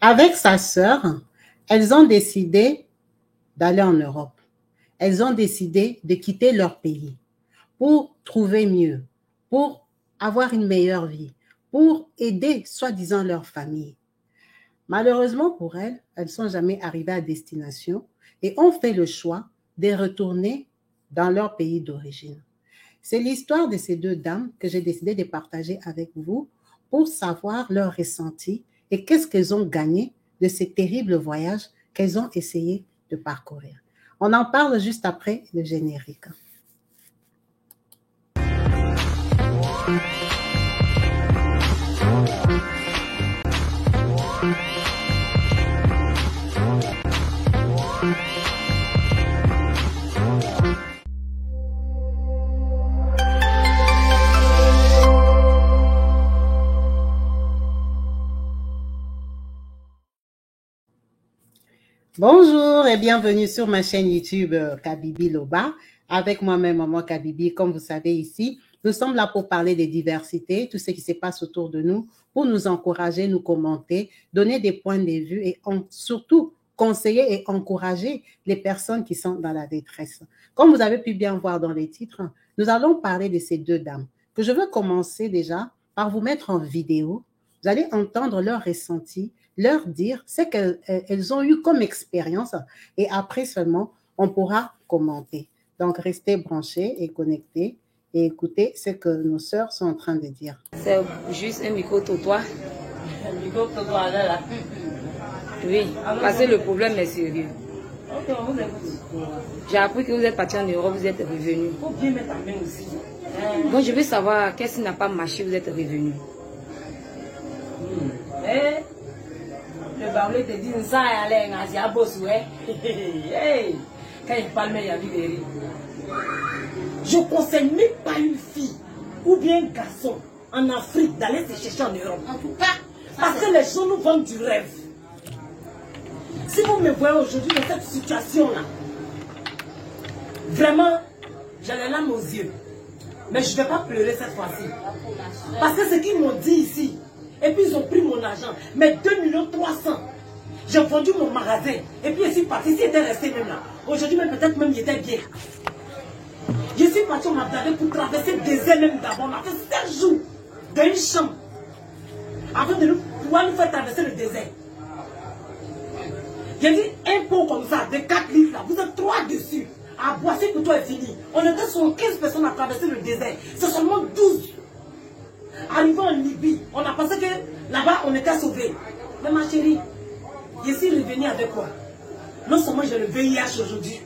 Avec sa sœur, elles ont décidé d'aller en Europe. Elles ont décidé de quitter leur pays pour trouver mieux, pour avoir une meilleure vie, pour aider soi-disant leur famille. Malheureusement pour elles, elles ne sont jamais arrivées à destination et ont fait le choix de retourner dans leur pays d'origine. C'est l'histoire de ces deux dames que j'ai décidé de partager avec vous pour savoir leur ressenti et qu'est-ce qu'elles ont gagné de ces terribles voyages qu'elles ont essayé de parcourir. On en parle juste après le générique. Bonjour et bienvenue sur ma chaîne YouTube Kabibi Loba. Avec moi-même, Maman Kabibi, comme vous savez ici, nous sommes là pour parler des diversités, tout ce qui se passe autour de nous, pour nous encourager, nous commenter, donner des points de vue et surtout conseiller et encourager les personnes qui sont dans la détresse. Comme vous avez pu bien voir dans les titres, nous allons parler de ces deux dames que je veux commencer déjà par vous mettre en vidéo. Vous allez entendre leur ressenti, leur dire ce qu'elles ont eu comme expérience et après seulement, on pourra commenter. Donc, restez branchés et connectés et écoutez ce que nos sœurs sont en train de dire. C'est juste un micro-trottoir. Un micro-trottoir là. Oui, parce que le problème est sérieux. Ok, on vous écoute. J'ai appris que vous êtes parti en Europe, vous êtes revenu. Il faut bien mettre la main aussi. Donc je veux savoir qu'est-ce qui n'a pas marché, vous êtes revenu. Eh, le baoulé te dit ça et allez, on a bossé. Quand il parle, il y a du rire. Je ne conseille même pas une fille ou bien un garçon en Afrique d'aller se chercher en Europe. En tout cas, parce que les gens nous vendent du rêve. Si vous me voyez aujourd'hui dans cette situation-là, vraiment, j'ai les larmes aux yeux. Mais je ne vais pas pleurer cette fois-ci. Parce que ce qu'ils m'ont dit ici, et puis ils ont pris mon argent, mais 2,3 millions. J'ai vendu mon magasin, et puis je suis parti, s'il était resté même là. Aujourd'hui, même peut-être même il était bien. Je suis parti au Magdalene pour traverser le désert même d'abord. On a fait 7 jours dans une chambre avant de pouvoir nous faire traverser le désert. J'ai dit un pot comme ça, de 4 litres là, vous êtes 3 dessus. À boire, c'est pour toi est fini. On était sur 15 personnes à traverser le désert. C'est seulement 12. Arrivant en Libye, on a pensé que là-bas on était sauvés. Mais ma chérie, je suis revenue avec quoi? Non seulement j'ai le VIH aujourd'hui,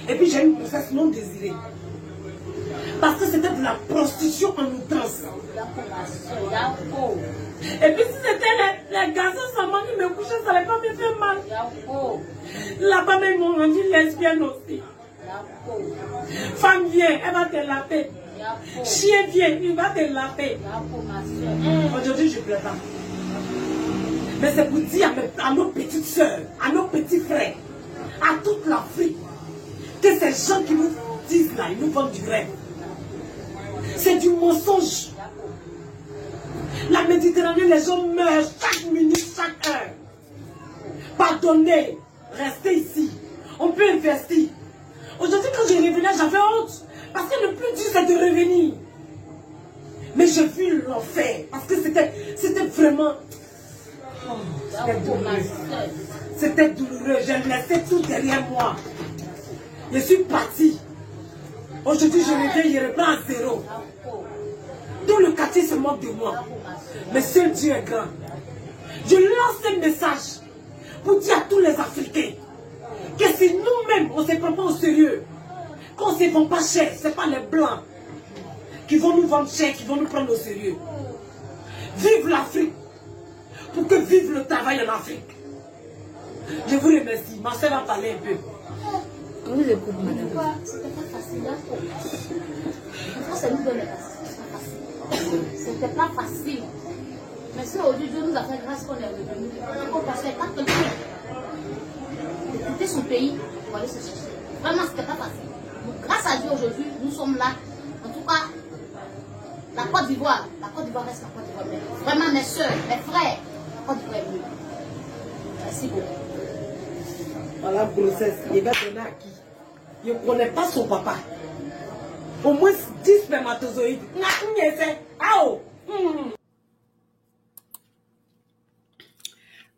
et puis j'ai une grossesse non désirée. Parce que c'était de la prostitution en outrance. Et puis si c'était les garçons seulement qui me couchaient, ça n'allait pas me faire mal. Là-bas même ils m'ont rendu lesbienne aussi. Femme vient, elle va te laver. Chien vient, il va te laver. Aujourd'hui je ne pleure pas. Mais c'est pour dire à nos petites soeurs, à nos petits frères, à toute l'Afrique, que ces gens qui nous disent là, ils nous vendent du rêve. C'est du mensonge. La Méditerranée, les gens meurent chaque minute, chaque heure. Pardonnez, restez ici. On peut investir. Aujourd'hui, quand je revenais, j'avais honte. Parce que le plus dur, c'est de revenir. Mais je vis l'enfer. Parce que c'était vraiment... Oh, c'était douloureux. C'était douloureux. J'ai laissé tout derrière moi. Je suis partie. Aujourd'hui, je reviens, je reprends à zéro. Tout le quartier se moque de moi. Mais seul Dieu est grand. Je lance un message pour dire à tous les Africains que si nous-mêmes, on ne se prend pas au sérieux, qu'on ne se vend pas cher, ce n'est pas les Blancs qui vont nous vendre cher, qui vont nous prendre au sérieux. Vive l'Afrique, pour que vive le travail en Afrique. Je vous remercie. Ma soeur va parler un peu. On vous écoute, madame. C'était pas facile, c'était pas facile. Mais si aujourd'hui Dieu nous a fait grâce qu'on est revenu, on peut passer 4 ans. Quitter son pays pour aller se chercher. Vraiment, c'était pas facile. Donc, grâce à Dieu aujourd'hui, nous sommes là. En tout cas, la Côte d'Ivoire reste la Côte d'Ivoire. Mais vraiment, mes soeurs, mes frères, la Côte d'Ivoire est mieux. Merci beaucoup. Voilà, grossesse. Il va donner à qui? Je ne connais pas son papa. Au moins 10 spermatozoïdes.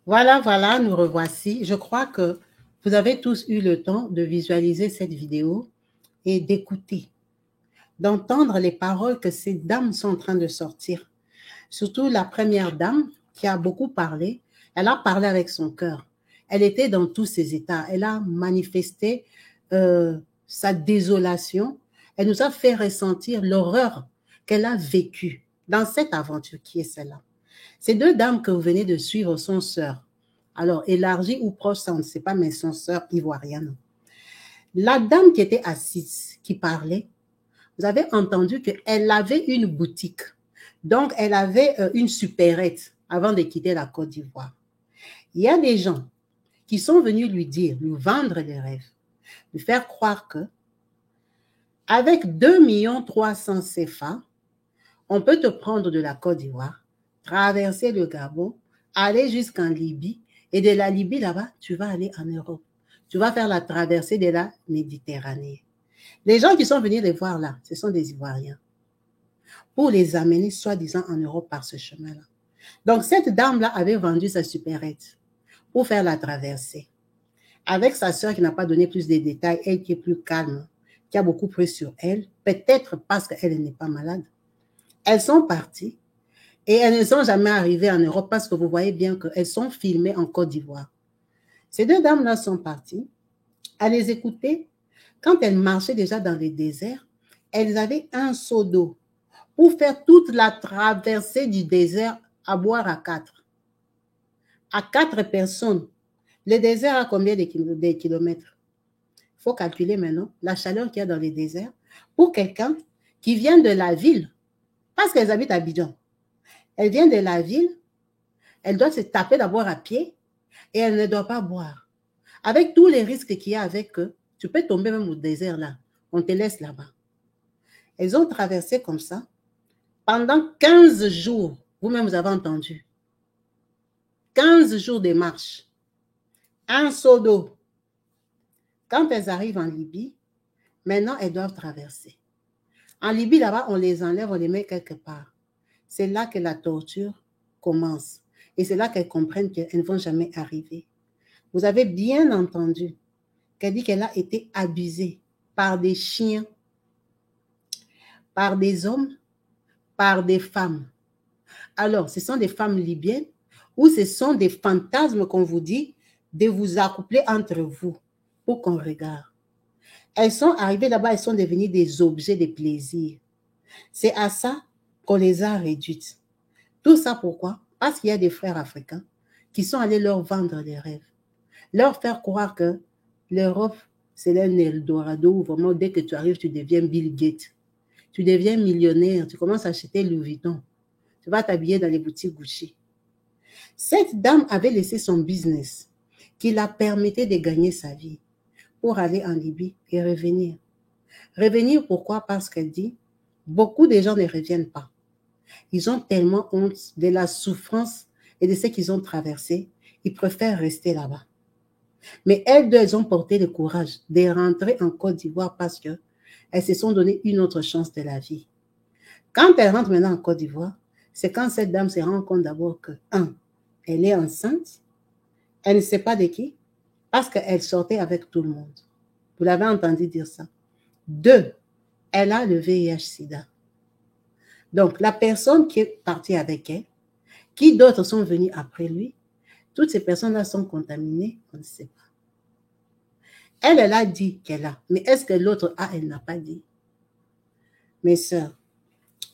Voilà, voilà, nous revoici. Je crois que vous avez tous eu le temps de visualiser cette vidéo et d'écouter, d'entendre les paroles que ces dames sont en train de sortir. Surtout la première dame qui a beaucoup parlé. Elle a parlé avec son cœur. Elle était dans tous ses états. Elle a manifesté sa désolation. Elle nous a fait ressentir l'horreur qu'elle a vécue dans cette aventure qui est celle-là. Ces deux dames que vous venez de suivre sont sœurs. Alors, élargies ou proches, ça on ne sait pas, mais sont sœurs ivoiriennes. La dame qui était assise, qui parlait, vous avez entendu qu'elle avait une boutique. Donc, elle avait une supérette avant de quitter la Côte d'Ivoire. Il y a des gens qui sont venus lui dire, lui vendre des rêves, lui faire croire que avec 2 300 000 CFA, on peut te prendre de la Côte d'Ivoire, traverser le Gabon, aller jusqu'en Libye, et de la Libye là-bas, tu vas aller en Europe. Tu vas faire la traversée de la Méditerranée. Les gens qui sont venus les voir là, ce sont des Ivoiriens, pour les amener soi-disant en Europe par ce chemin-là. Donc cette dame-là avait vendu sa supérette pour faire la traversée. Avec sa sœur qui n'a pas donné plus de détails, elle qui est plus calme, qui a beaucoup pris sur elle, peut-être parce qu'elle n'est pas malade. Elles sont parties et elles ne sont jamais arrivées en Europe parce que vous voyez bien qu'elles sont filmées en Côte d'Ivoire. Ces deux dames-là sont parties. À les écouter, quand elles marchaient déjà dans les déserts, elles avaient un seau d'eau pour faire toute la traversée du désert à boire à 4. À 4 personnes. Le désert a combien de kilomètres? Il faut calculer maintenant la chaleur qu'il y a dans les déserts pour quelqu'un qui vient de la ville, parce qu'elles habitent à Abidjan. Elle vient de la ville, elle doit se taper d'abord à pied et elle ne doit pas boire. Avec tous les risques qu'il y a avec eux, tu peux tomber même au désert là, on te laisse là-bas. Elles ont traversé comme ça pendant 15 jours, vous-même vous avez entendu. 15 jours de marche, un seau d'eau. Quand elles arrivent en Libye, maintenant elles doivent traverser. En Libye, là-bas, on les enlève, on les met quelque part. C'est là que la torture commence. Et c'est là qu'elles comprennent qu'elles ne vont jamais arriver. Vous avez bien entendu qu'elle dit qu'elle a été abusée par des chiens, par des hommes, par des femmes. Alors, ce sont des femmes libyennes ou ce sont des fantasmes qu'on vous dit de vous accoupler entre vous pour qu'on regarde. Elles sont arrivées là-bas, elles sont devenues des objets de plaisir. C'est à ça qu'on les a réduites. Tout ça pourquoi? Parce qu'il y a des frères africains qui sont allés leur vendre des rêves. Leur faire croire que l'Europe, c'est un Eldorado où vraiment dès que tu arrives, tu deviens Bill Gates. Tu deviens millionnaire, tu commences à acheter Louis Vuitton. Tu vas t'habiller dans les boutiques Gucci. Cette dame avait laissé son business qui la permettait de gagner sa vie pour aller en Libye et revenir. Revenir pourquoi? Parce qu'elle dit, beaucoup de gens ne reviennent pas. Ils ont tellement honte de la souffrance et de ce qu'ils ont traversé, ils préfèrent rester là-bas. Mais elles deux, elles ont porté le courage de rentrer en Côte d'Ivoire parce qu'elles se sont donné une autre chance de la vie. Quand elles rentrent maintenant en Côte d'Ivoire, c'est quand cette dame se rend compte d'abord que, 1, elle est enceinte, elle ne sait pas de qui, parce qu'elle sortait avec tout le monde. Vous l'avez entendu dire ça. 2, elle a le VIH-Sida. Donc, la personne qui est partie avec elle, qui d'autres sont venus après lui, toutes ces personnes-là sont contaminées, on ne sait pas. Elle a dit qu'elle a, mais est-ce que l'autre a, elle n'a pas dit? Mes sœurs,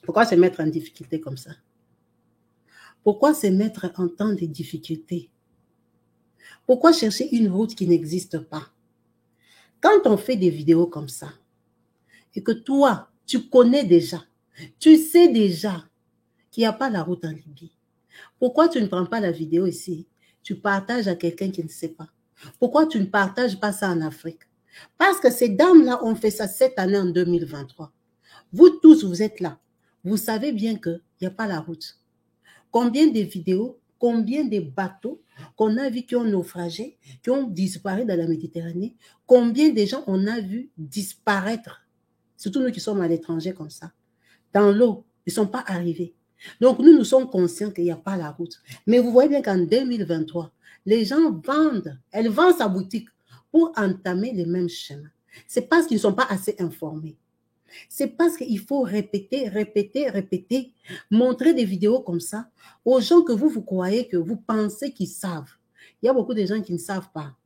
pourquoi se mettre en difficulté comme ça? Pourquoi se mettre en temps de difficulté? Pourquoi chercher une route qui n'existe pas? Quand on fait des vidéos comme ça, et que toi, tu connais déjà, tu sais déjà qu'il n'y a pas la route en Libye, pourquoi tu ne prends pas la vidéo ici? Tu partages à quelqu'un qui ne sait pas. Pourquoi tu ne partages pas ça en Afrique? Parce que ces dames-là ont fait ça cette année en 2023. Vous tous, vous êtes là. Vous savez bien qu'il n'y a pas la route. Combien de vidéos combien de bateaux qu'on a vus qui ont naufragé, qui ont disparu dans la Méditerranée, combien de gens on a vu disparaître, surtout nous qui sommes à l'étranger comme ça, dans l'eau, ils ne sont pas arrivés. Donc nous sommes conscients qu'il n'y a pas la route. Mais vous voyez bien qu'en 2023, les gens vendent, elles vendent sa boutique pour entamer les mêmes chemins. C'est parce qu'ils ne sont pas assez informés. C'est parce qu'il faut répéter, répéter, répéter, montrer des vidéos comme ça aux gens que vous croyez, que vous pensez qu'ils savent. Il y a beaucoup de gens qui ne savent pas.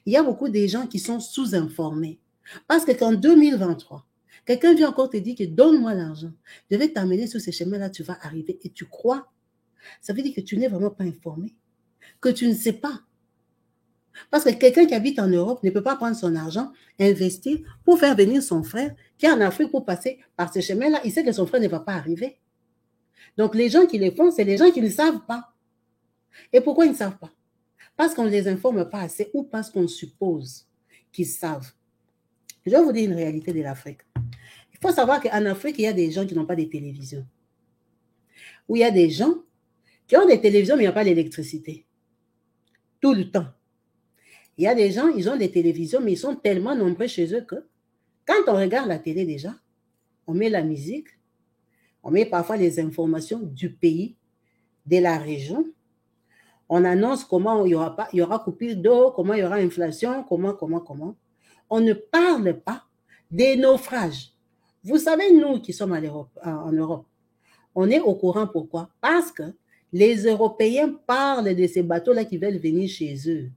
Il y a beaucoup de gens qui sont sous-informés. Parce que qu'en 2023, quelqu'un vient encore te dire que donne-moi l'argent, je vais t'amener sur ce chemin-là, tu vas arriver et tu crois. Ça veut dire que tu n'es vraiment pas informé, que tu ne sais pas. Parce que quelqu'un qui habite en Europe ne peut pas prendre son argent, investir pour faire venir son frère qui est en Afrique pour passer par ce chemin-là. Il sait que son frère ne va pas arriver. Donc les gens qui le font, c'est les gens qui ne savent pas. Et pourquoi ils ne savent pas? Parce qu'on ne les informe pas assez ou parce qu'on suppose qu'ils savent. Je vais vous dire une réalité de l'Afrique. Il faut savoir qu'en Afrique, il y a des gens qui n'ont pas de télévision. Ou il y a des gens qui ont des télévisions, mais il n'y a pas d'électricité. Tout le temps. Il y a des gens, ils ont des télévisions, mais ils sont tellement nombreux chez eux que quand on regarde la télé déjà, on met la musique, on met parfois les informations du pays, de la région. On annonce comment il y aura coupure d'eau, comment il y aura inflation, comment. On ne parle pas des naufrages. Vous savez, nous qui sommes en Europe, on est au courant. Pourquoi? Parce que les Européens parlent de ces bateaux-là qui veulent venir chez eux.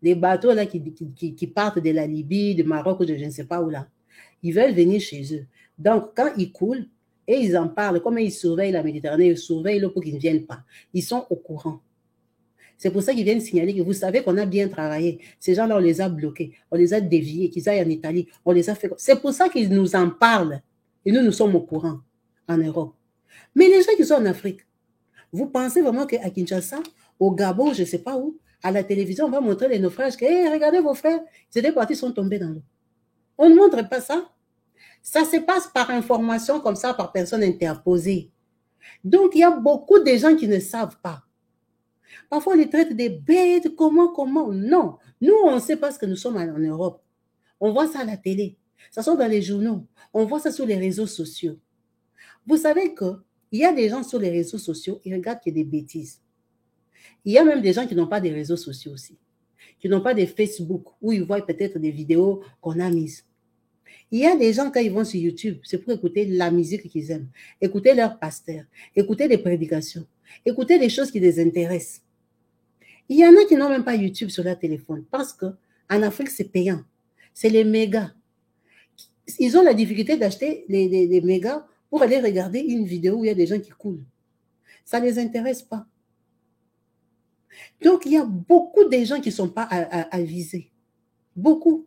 Des bateaux là qui partent de la Libye, du Maroc ou de je ne sais pas où là. Ils veulent venir chez eux. Donc, quand ils coulent, et ils en parlent, comme ils surveillent la Méditerranée, ils surveillent l'eau pour qu'ils ne viennent pas. Ils sont au courant. C'est pour ça qu'ils viennent signaler que vous savez qu'on a bien travaillé. Ces gens-là, on les a bloqués, on les a déviés, qu'ils aillent en Italie, on les a fait... C'est pour ça qu'ils nous en parlent. Et nous sommes au courant en Europe. Mais les gens qui sont en Afrique, vous pensez vraiment qu'à Kinshasa, au Gabon, je ne sais pas où, à la télévision, on va montrer les naufrages, que hey, regardez vos frères, ils étaient partis, sont tombés dans l'eau. On ne montre pas ça. Ça se passe par information comme ça, par personne interposée. Donc, il y a beaucoup de gens qui ne savent pas. Parfois, on les traite des bêtes, comment. Non. Nous, on ne sait pas ce que nous sommes en Europe. On voit ça à la télé. Ça sort dans les journaux. On voit ça sur les réseaux sociaux. Vous savez qu'il y a des gens sur les réseaux sociaux, ils regardent qu'il y a des bêtises. Il y a même des gens qui n'ont pas des réseaux sociaux aussi, qui n'ont pas de Facebook, où ils voient peut-être des vidéos qu'on a mises. Il y a des gens, quand ils vont sur YouTube, c'est pour écouter la musique qu'ils aiment, écouter leur pasteur, écouter des prédications, écouter des choses qui les intéressent. Il y en a qui n'ont même pas YouTube sur leur téléphone, parce qu'en Afrique, c'est payant. C'est les mégas. Ils ont la difficulté d'acheter les mégas pour aller regarder une vidéo où il y a des gens qui coulent. Ça ne les intéresse pas. Donc, il y a beaucoup de gens qui ne sont pas avisés. Beaucoup.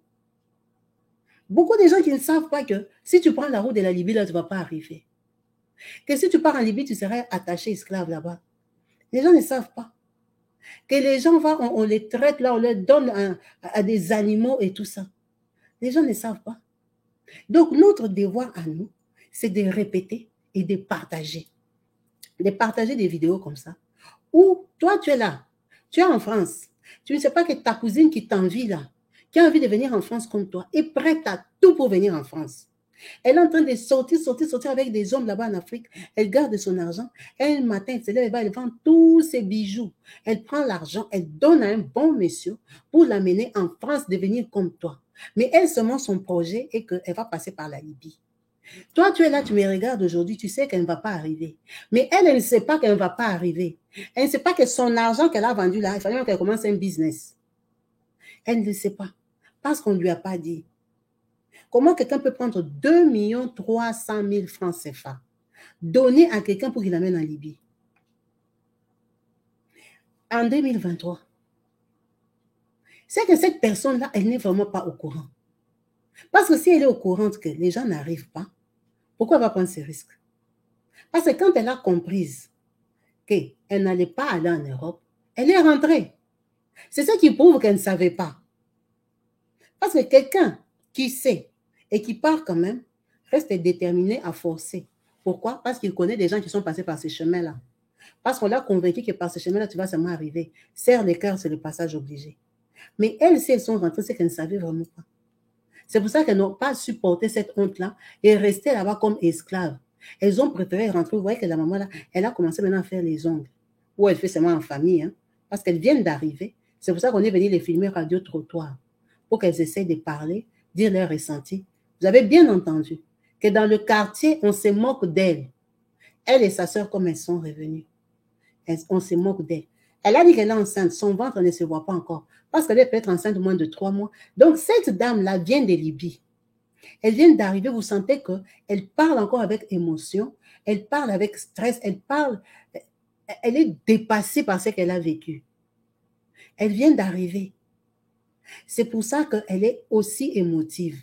Beaucoup de gens qui ne savent pas que si tu prends la route de la Libye, là, tu ne vas pas arriver. Que si tu pars en Libye, tu serais attaché esclave là-bas. Les gens ne savent pas. Que les gens, on les traite là, on leur donne à des animaux et tout ça. Les gens ne savent pas. Donc, notre devoir à nous, c'est de répéter et de partager. De partager des vidéos comme ça. Ou toi, tu es là. Tu es en France. Tu ne sais pas que ta cousine qui t'envie là, qui a envie de venir en France comme toi, est prête à tout pour venir en France. Elle est en train de sortir avec des hommes là-bas en Afrique. Elle garde son argent. Elle, le matin, elle se lève, elle vend tous ses bijoux. Elle prend l'argent, elle donne à un bon monsieur pour l'amener en France, devenir comme toi. Mais elle seulement son projet est qu'elle va passer par la Libye. Toi, tu es là, tu me regardes aujourd'hui, tu sais qu'elle ne va pas arriver. Mais elle ne sait pas qu'elle ne va pas arriver. Elle ne sait pas que son argent qu'elle a vendu là, il fallait qu'elle commence un business. Elle ne sait pas, parce qu'on ne lui a pas dit. Comment quelqu'un peut prendre 2 300 000 francs CFA, donner à quelqu'un pour qu'il l'amène en Libye? En 2023, c'est que cette personne-là, elle n'est vraiment pas au courant. Parce que si elle est au courant que les gens n'arrivent pas, pourquoi elle va prendre ces risques? Parce que quand elle a compris qu'elle n'allait pas aller en Europe, elle est rentrée. C'est ça qui prouve qu'elle ne savait pas. Parce que quelqu'un qui sait et qui part quand même, reste déterminé à forcer. Pourquoi? Parce qu'il connaît des gens qui sont passés par ces chemins-là. Parce qu'on l'a convaincu que par ce chemin-là, tu vas seulement arriver. Serre les cœurs, c'est le passage obligé. Mais elles, si elles sont rentrées, c'est qu'elles ne savaient vraiment pas. C'est pour ça qu'elles n'ont pas supporté cette honte-là et rester là-bas comme esclaves. Elles ont préféré rentrer. Vous voyez que la maman, là, elle a commencé maintenant à faire les ongles. Ou elle fait seulement en famille, hein, parce qu'elles viennent d'arriver. C'est pour ça qu'on est venu les filmer radio-trottoir, pour qu'elles essayent de parler, dire leurs ressentis. Vous avez bien entendu que dans le quartier, on se moque d'elles. Elle et sa sœur, comme elles sont revenues. On se moque d'elle. Elle a dit qu'elle est enceinte. Son ventre ne se voit pas encore. Parce qu'elle peut être enceinte moins de 3 mois. Donc, cette dame-là vient de Libye. Elle vient d'arriver. Vous sentez qu'elle parle encore avec émotion. Elle parle avec stress. Elle est dépassée par ce qu'elle a vécu. Elle vient d'arriver. C'est pour ça qu'elle est aussi émotive.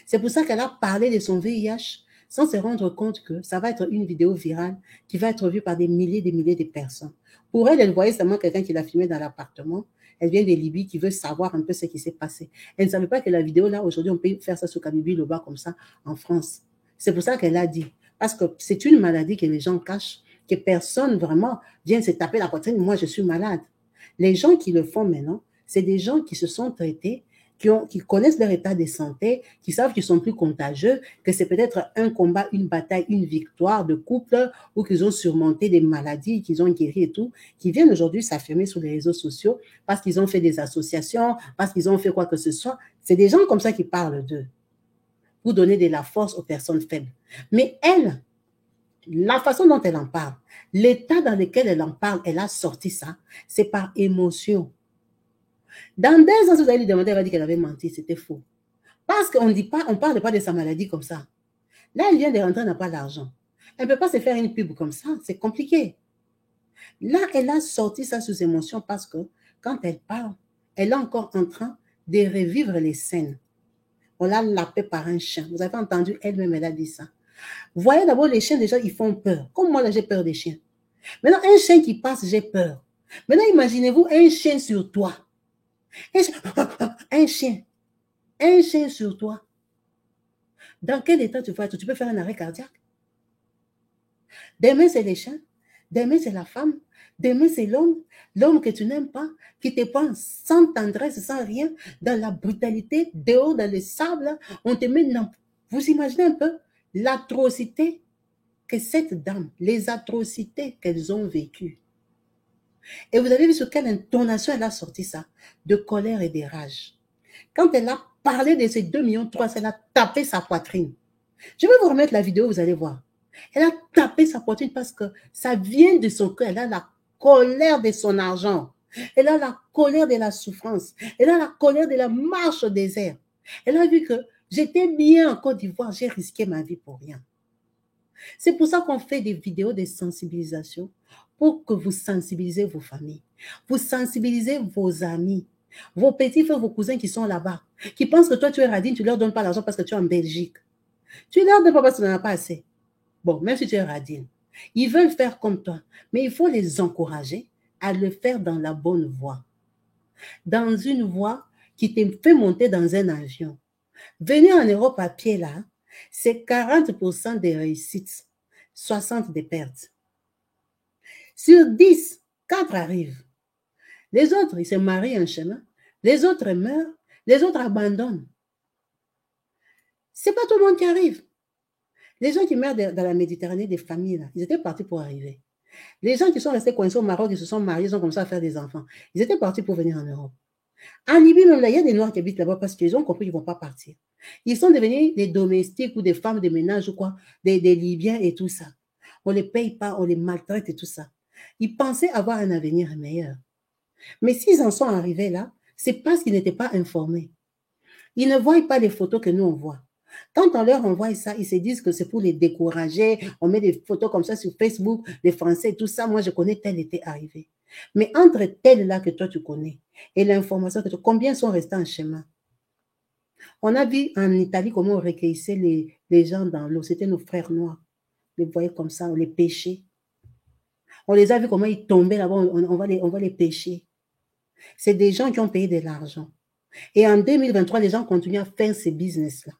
C'est pour ça qu'elle a parlé de son VIH sans se rendre compte que ça va être une vidéo virale qui va être vue par des milliers de personnes. Pour elle, elle voyait seulement quelqu'un qui l'a filmé dans l'appartement. Elle vient de Libye qui veut savoir un peu ce qui s'est passé. Elle ne savait pas que la vidéo, là, aujourd'hui, on peut faire ça sur Kabibi Loba comme ça en France. C'est pour ça qu'elle a dit. Parce que c'est une maladie que les gens cachent, que personne vraiment vient se taper la poitrine. Moi, je suis malade. Les gens qui le font maintenant, c'est des gens qui se sont traités, qui connaissent leur état de santé, qui savent qu'ils sont plus contagieux, que c'est peut-être un combat, une bataille, une victoire de couple, ou qu'ils ont surmonté des maladies, qu'ils ont guéri et tout, qui viennent aujourd'hui s'affirmer sur les réseaux sociaux parce qu'ils ont fait des associations, parce qu'ils ont fait quoi que ce soit. C'est des gens comme ça qui parlent d'eux pour donner de la force aux personnes faibles. Mais elle, la façon dont elle en parle, l'état dans lequel elle en parle, elle a sorti ça, c'est par émotion. Dans 2 ans, si vous allez lui demander, elle va dire qu'elle avait menti, c'était faux. Parce qu'on ne parle pas de sa maladie comme ça. Là, elle vient de rentrer, elle n'a pas d'argent. Elle ne peut pas se faire une pub comme ça, c'est compliqué. Là, elle a sorti ça sous émotion parce que quand elle parle, elle est encore en train de revivre les scènes. On l'a lapée par un chien. Vous avez entendu, elle-même, elle a dit ça. Vous voyez d'abord, les chiens, déjà, ils font peur. Comme moi, là, j'ai peur des chiens. Maintenant, un chien qui passe, j'ai peur. Maintenant, imaginez-vous un chien sur toi. Un chien sur toi. Dans quel état tu vas être? Tu peux faire un arrêt cardiaque. Demain, c'est les chiens. Demain, c'est la femme. Demain, c'est l'homme que tu n'aimes pas, qui te prend sans tendresse, sans rien, dans la brutalité, dehors, dans le sable. On te met dans... Vous imaginez un peu l'atrocité que cette dame, les atrocités qu'elles ont vécues. Et vous avez vu sur quelle intonation elle a sorti ça? De colère et de rage. Quand elle a parlé de ces 2,3 millions, elle a tapé sa poitrine. Je vais vous remettre la vidéo, vous allez voir. Elle a tapé sa poitrine parce que ça vient de son cœur. Elle a la colère de son argent. Elle a la colère de la souffrance. Elle a la colère de la marche au désert. Elle a vu que j'étais bien en Côte d'Ivoire, j'ai risqué ma vie pour rien. C'est pour ça qu'on fait des vidéos de sensibilisation pour que vous sensibilisez vos familles, vous sensibilisez vos amis, vos petits frères, vos cousins qui sont là-bas, qui pensent que toi tu es radine, tu ne leur donnes pas l'argent parce que tu es en Belgique. Tu ne leur donnes pas parce que tu n'en as pas assez. Bon, même si tu es radine, ils veulent faire comme toi, mais il faut les encourager à le faire dans la bonne voie. Dans une voie qui te fait monter dans un avion. Venir en Europe à pied là, c'est 40% de réussite, 60% de pertes. Sur 10, 4 arrivent. Les autres, ils se marient en chemin. Les autres meurent. Les autres abandonnent. Ce n'est pas tout le monde qui arrive. Les gens qui meurent dans la Méditerranée, des familles, là, ils étaient partis pour arriver. Les gens qui sont restés coincés au Maroc, ils se sont mariés, ils ont commencé à faire des enfants. Ils étaient partis pour venir en Europe. En Libye, même là, il y a des Noirs qui habitent là-bas parce qu'ils ont compris qu'ils ne vont pas partir. Ils sont devenus des domestiques ou des femmes de ménage ou quoi, des Libyens et tout ça. On ne les paye pas, on les maltraite et tout ça. Ils pensaient avoir un avenir meilleur. Mais s'ils en sont arrivés là, c'est parce qu'ils n'étaient pas informés. Ils ne voient pas les photos que nous on voit. Quand on leur envoie ça, ils se disent que c'est pour les décourager. On met des photos comme ça sur Facebook, les Français, tout ça. Moi, je connais tel était arrivé. Mais entre tel là que toi tu connais et l'information que tu... Combien sont restés en chemin? On a vu en Italie comment on recueillissait les gens dans l'eau. C'était nos frères noirs. On les voyait comme ça, on les pêchait. On les a vus comment ils tombaient là-bas, on va les pêcher. C'est des gens qui ont payé de l'argent. Et en 2023, les gens continuent à faire ces business-là.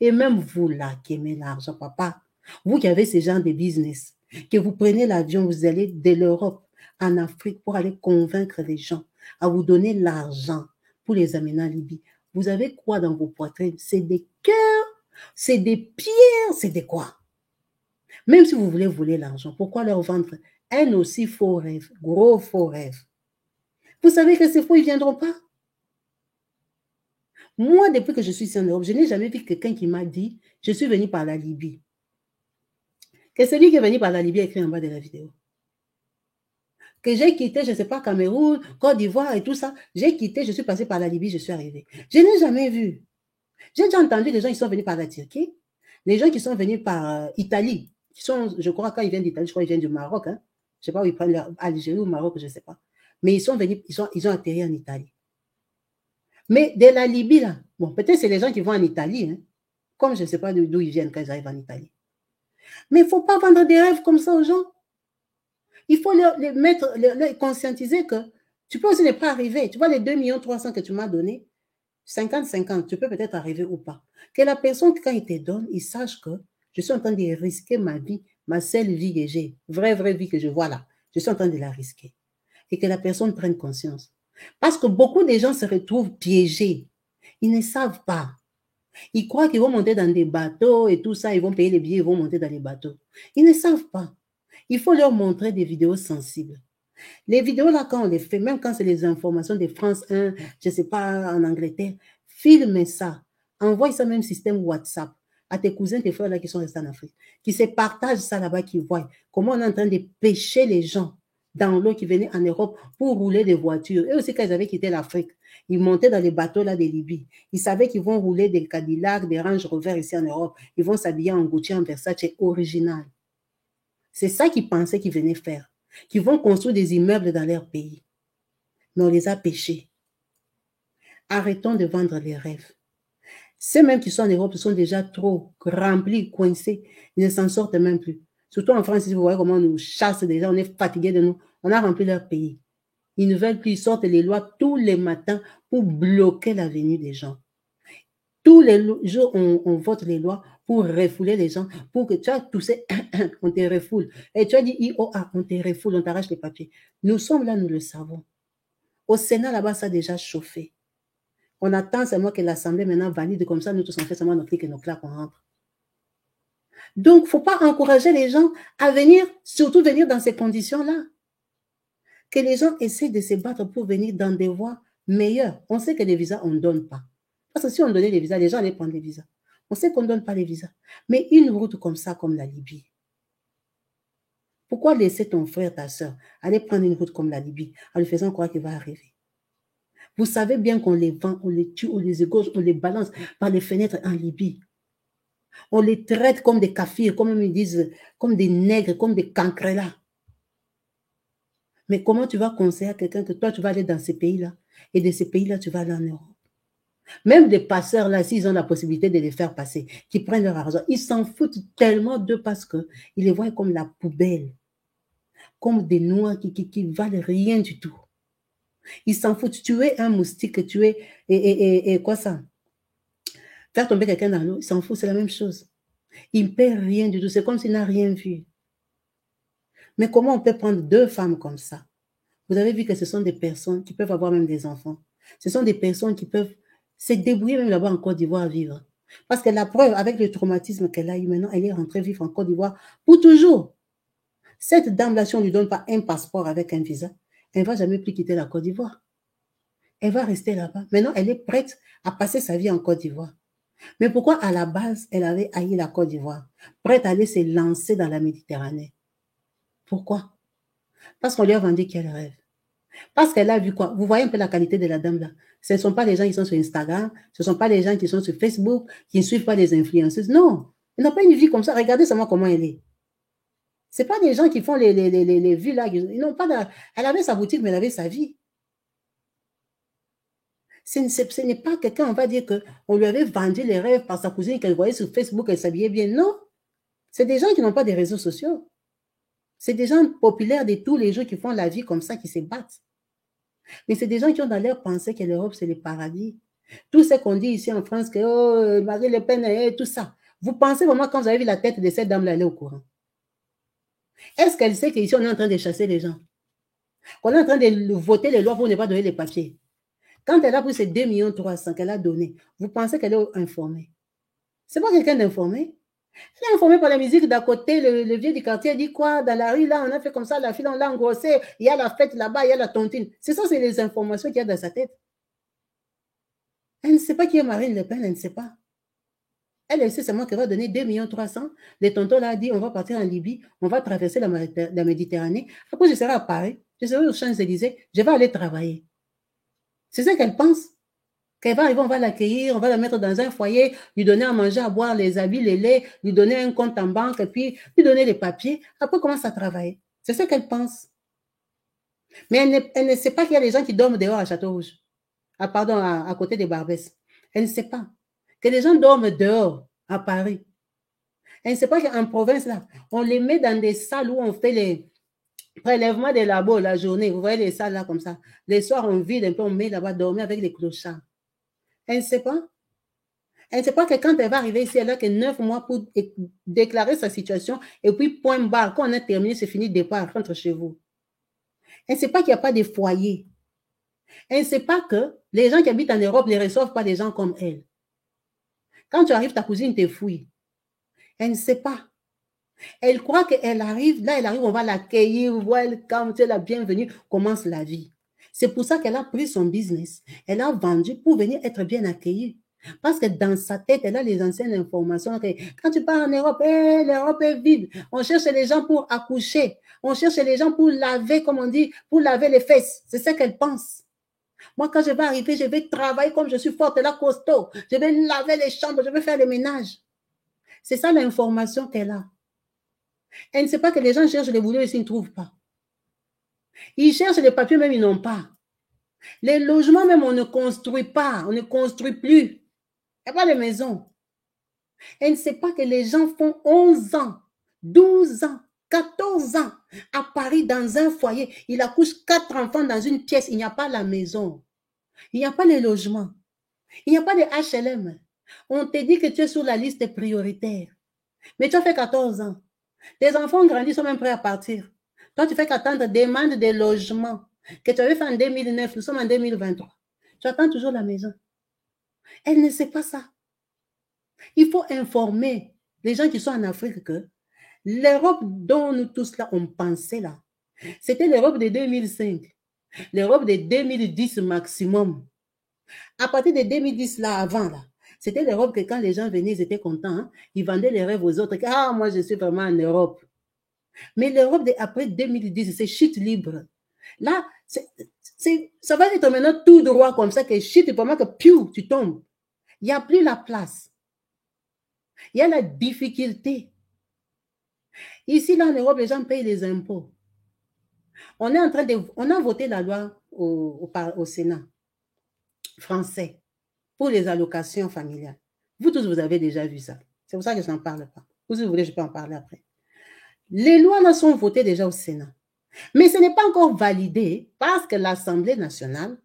Et même vous là qui aimez l'argent, papa, vous qui avez ce genre de business, que vous prenez l'avion, vous allez de l'Europe en Afrique pour aller convaincre les gens à vous donner l'argent pour les amener en Libye. Vous avez quoi dans vos poitrines? C'est des cœurs, c'est des pierres, c'est des quoi? Même si vous voulez voler l'argent, pourquoi leur vendre un aussi faux rêve, gros faux rêve? Vous savez que ces faux, ils ne viendront pas. Moi, depuis que je suis ici en Europe, je n'ai jamais vu quelqu'un qui m'a dit « Je suis venu par la Libye ». Que celui qui est venu par la Libye a écrit en bas de la vidéo. Que j'ai quitté, je ne sais pas, Cameroun, Côte d'Ivoire et tout ça. J'ai quitté, je suis passé par la Libye, je suis arrivé. Je n'ai jamais vu. J'ai déjà entendu des gens qui sont venus par la Turquie, les gens qui sont venus par Italie, qui sont, je crois, quand ils viennent d'Italie, je crois qu'ils viennent du Maroc. Hein. Je ne sais pas où ils prennent leur Algérie ou Maroc, je ne sais pas. Mais ils sont venus, ils ont atterri en Italie. Mais de la Libye, là, bon, peut-être c'est les gens qui vont en Italie, hein, comme je ne sais pas d'où ils viennent quand ils arrivent en Italie. Mais il ne faut pas vendre des rêves comme ça aux gens. Il faut les conscientiser que tu peux aussi ne pas arriver. Tu vois, les 2 300 000 que tu m'as donné, 50-50, tu peux peut-être arriver ou pas. Que la personne, quand il te donne, il sache que je suis en train de risquer ma vie, ma seule vie que j'ai, vraie vie que je vois là. Je suis en train de la risquer. Et que la personne prenne conscience. Parce que beaucoup de gens se retrouvent piégés. Ils ne savent pas. Ils croient qu'ils vont monter dans des bateaux et tout ça, ils vont payer les billets, ils vont monter dans les bateaux. Ils ne savent pas. Il faut leur montrer des vidéos sensibles. Les vidéos là, quand on les fait, même quand c'est les informations de France 1, je ne sais pas, en Angleterre, filme ça. Envoie ça même système WhatsApp à tes cousins, tes frères là qui sont restés en Afrique, qui se partagent ça là-bas, qui voient comment on est en train de pêcher les gens dans l'eau qui venaient en Europe pour rouler des voitures. Et aussi, quand ils avaient quitté l'Afrique, ils montaient dans les bateaux là de Libye. Ils savaient qu'ils vont rouler des Cadillacs, des Range Rover ici en Europe. Ils vont s'habiller en Gucci, en Versace original. C'est ça qu'ils pensaient qu'ils venaient faire. Qu'ils vont construire des immeubles dans leur pays. Mais on les a pêchés. Arrêtons de vendre les rêves. Ceux même qui sont en Europe sont déjà trop remplis, coincés. Ils ne s'en sortent même plus. Surtout en France, vous voyez comment on nous chasse déjà, on est fatigué de nous. On a rempli leur pays. Ils ne veulent plus, ils sortent les lois tous les matins pour bloquer la venue des gens. Tous les jours, on vote les lois pour refouler les gens, pour que tu as toussé, on te refoule. Et tu as dit IOA, on te refoule, on t'arrache les papiers. Nous sommes là, nous le savons. Au Sénat, là-bas, ça a déjà chauffé. On attend seulement que l'Assemblée maintenant valide comme ça, nous tous on fait seulement nos clics et nos claques, on rentre. Donc, il ne faut pas encourager les gens à venir, surtout venir dans ces conditions-là. Que les gens essaient de se battre pour venir dans des voies meilleures. On sait que les visas, on ne donne pas. Parce que si on donnait les visas, les gens allaient prendre les visas. On sait qu'on ne donne pas les visas. Mais une route comme ça, comme la Libye, pourquoi laisser ton frère, ta soeur, aller prendre une route comme la Libye en lui faisant croire qu'il va arriver? Vous savez bien qu'on les vend, on les tue, on les égorge, on les balance par les fenêtres en Libye. On les traite comme des kafirs, comme ils disent, comme des nègres, comme des cancrelats. Mais comment tu vas conseiller à quelqu'un que toi, tu vas aller dans ces pays-là et de ces pays-là, tu vas aller en Europe? Même des passeurs, là, s'ils ont la possibilité de les faire passer, qui prennent leur argent, ils s'en foutent tellement d'eux parce qu'ils les voient comme la poubelle, comme des noix qui valent rien du tout. Ils s'en foutent. Tu es un moustique, tu es... Et quoi ça? Faire tomber quelqu'un dans l'eau, ils s'en foutent, c'est la même chose. Ils ne paient rien du tout, c'est comme s'il n'a rien vu. Mais comment on peut prendre 2 femmes comme ça? Vous avez vu que ce sont des personnes qui peuvent avoir même des enfants. Ce sont des personnes qui peuvent se débrouiller même là-bas en Côte d'Ivoire à vivre. Parce que la preuve, avec le traumatisme qu'elle a eu maintenant, elle est rentrée vivre en Côte d'Ivoire pour toujours. Cette dame-là, si on ne lui donne pas un passeport avec un visa, elle ne va jamais plus quitter la Côte d'Ivoire. Elle va rester là-bas. Maintenant, elle est prête à passer sa vie en Côte d'Ivoire. Mais pourquoi à la base, elle avait haï la Côte d'Ivoire, prête à aller se lancer dans la Méditerranée? Pourquoi? Parce qu'on lui a vendu quel rêve? Parce qu'elle a vu quoi? Vous voyez un peu la qualité de la dame là. Ce ne sont pas les gens qui sont sur Instagram, ce ne sont pas les gens qui sont sur Facebook, qui ne suivent pas les influenceuses. Non, elle n'a pas une vie comme ça. Regardez seulement comment elle est. Ce n'est pas des gens qui font les vues là. Ils n'ont pas de... Elle avait sa boutique, mais elle avait sa vie. Ce n'est pas quelqu'un, on va dire qu'on lui avait vendu les rêves par sa cousine qu'elle voyait sur Facebook, elle s'habillait bien. Non, c'est des gens qui n'ont pas de réseaux sociaux. C'est des gens populaires de tous les jours qui font la vie comme ça, qui se battent. Mais c'est des gens qui ont dans leur pensée que l'Europe, c'est le paradis. Tout ce qu'on dit ici en France, que oh, Marine Le Pen, tout ça. Vous pensez vraiment, quand vous avez vu la tête de cette dame-là, elle est au courant. Est-ce qu'elle sait qu'ici, on est en train de chasser les gens? Qu'on est en train de voter les lois pour ne pas donner les papiers? Quand elle a pris ces 2,3 millions qu'elle a donné, vous pensez qu'elle est informée? C'est pas quelqu'un d'informé. Elle est informée par la musique d'à côté, le vieux du quartier dit quoi? Dans la rue, là, on a fait comme ça, la fille, on l'a engrossée, il y a la fête là-bas, il y a la tontine. C'est ça, c'est les informations qu'il y a dans sa tête. Elle ne sait pas qui est Marine Le Pen, elle ne sait pas. Elle sait seulement qu'elle va donner 2,3 millions. Les tontons là dit, on va partir en Libye, on va traverser la Méditerranée. Après, je serai à Paris, je serai aux Champs-Élysées, je vais aller travailler. C'est ça qu'elle pense. Qu'elle va arriver, on va l'accueillir, on va la mettre dans un foyer, lui donner à manger, à boire, les habits, les laits, lui donner un compte en banque, et puis lui donner les papiers. Après, elle commence à travailler. C'est ça qu'elle pense. Mais elle ne sait pas qu'il y a des gens qui dorment dehors à Château-Rouge. Ah, pardon, à côté des Barbès. Elle ne sait pas que les gens dorment dehors à Paris. Elle ne sait pas qu'en province, là, on les met dans des salles où on fait les prélèvements des labos la journée. Vous voyez les salles là comme ça. Les soirs, on vide un peu, on met là-bas dormir avec les clochards. Elle ne sait pas. Elle ne sait pas que quand elle va arriver ici, elle a que 9 mois pour déclarer sa situation et puis point barre. Quand on a terminé, c'est fini, départ, rentre chez vous. Elle ne sait pas qu'il n'y a pas de foyer. Elle ne sait pas que les gens qui habitent en Europe ne reçoivent pas des gens comme elle. Quand tu arrives, ta cousine te fouille. Elle ne sait pas. Elle croit qu'elle arrive, là, elle arrive, on va l'accueillir, welcome, tu es la bienvenue, commence la vie. C'est pour ça qu'elle a pris son business. Elle a vendu pour venir être bien accueillie. Parce que dans sa tête, elle a les anciennes informations. Que quand tu pars en Europe, l'Europe est vide. On cherche les gens pour accoucher. On cherche les gens pour laver, comme on dit, pour laver les fesses. C'est ça qu'elle pense. Moi, quand je vais arriver, je vais travailler comme je suis forte et là, costaud. Je vais laver les chambres, je vais faire les ménages. C'est ça l'information qu'elle a. Elle ne sait pas que les gens cherchent les boulots et s'ils ne trouvent pas. Ils cherchent les papiers, même ils n'ont pas. Les logements, même, on ne construit pas. On ne construit plus. Il n'y a pas de maison. Elle ne sait pas que les gens font 11 ans, 12 ans, 14 ans à Paris dans un foyer. Il accouche 4 enfants dans une pièce. Il n'y a pas la maison. Il n'y a pas les logements. Il n'y a pas de HLM. On te dit que tu es sur la liste prioritaire. Mais tu as fait 14 ans. Tes enfants grandissent, sont même prêts à partir. Toi, tu fais qu'attendre, demande des logements que tu avais fait en 2009. Nous sommes en 2023. Tu attends toujours la maison. Elle ne sait pas ça. Il faut informer les gens qui sont en Afrique que l'Europe dont nous tous là, on pensait là, c'était l'Europe de 2005, l'Europe de 2010 maximum. À partir de 2010 là, avant là, c'était l'Europe que quand les gens venaient, ils étaient contents. Hein? Ils vendaient les rêves aux autres. Ah, moi, je suis vraiment en Europe. Mais l'Europe après 2010, c'est chute libre. Là, ça va être maintenant tout droit comme ça, que chute, pour moi, que piou, tu tombes. Il n'y a plus la place. Il y a la difficulté. Ici, là, en Europe, les gens payent les impôts. On a voté la loi au Sénat français pour les allocations familiales. Vous tous, vous avez déjà vu ça. C'est pour ça que je n'en parle pas. Vous, si vous voulez, je peux en parler après. Les lois là sont votées déjà au Sénat. Mais ce n'est pas encore validé parce que l'Assemblée nationale,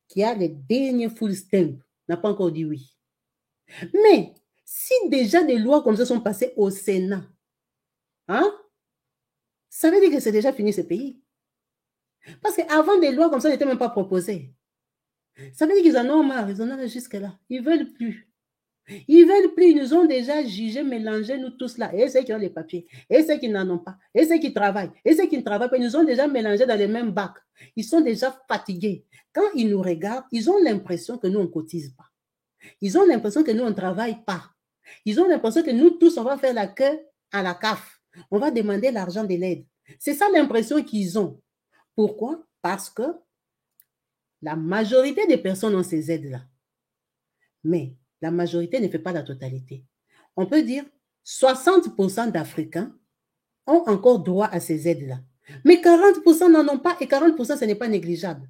qui a les derniers full stamp, n'a pas encore dit oui. Mais si déjà des lois comme ça sont passées au Sénat, hein, ça veut dire que c'est déjà fini ce pays. Parce qu'avant, des lois comme ça n'étaient même pas proposées. Ça veut dire qu'ils en ont marre, ils en ont jusque-là. Ils ne veulent plus. Ils ne veulent plus, ils nous ont déjà jugés, mélangés, nous tous là. Et ceux qui ont les papiers, et ceux qui n'en ont pas, et ceux qui travaillent, et ceux qui ne travaillent pas, ils nous ont déjà mélangés dans les mêmes bacs. Ils sont déjà fatigués. Quand ils nous regardent, ils ont l'impression que nous, on ne cotise pas. Ils ont l'impression que nous, on ne travaille pas. Ils ont l'impression que nous tous, on va faire la queue à la CAF. On va demander l'argent de l'aide. C'est ça l'impression qu'ils ont. Pourquoi? Parce que la majorité des personnes ont ces aides-là. Mais la majorité ne fait pas la totalité. On peut dire 60% d'Africains ont encore droit à ces aides-là. Mais 40% n'en ont pas et 40% ce n'est pas négligeable.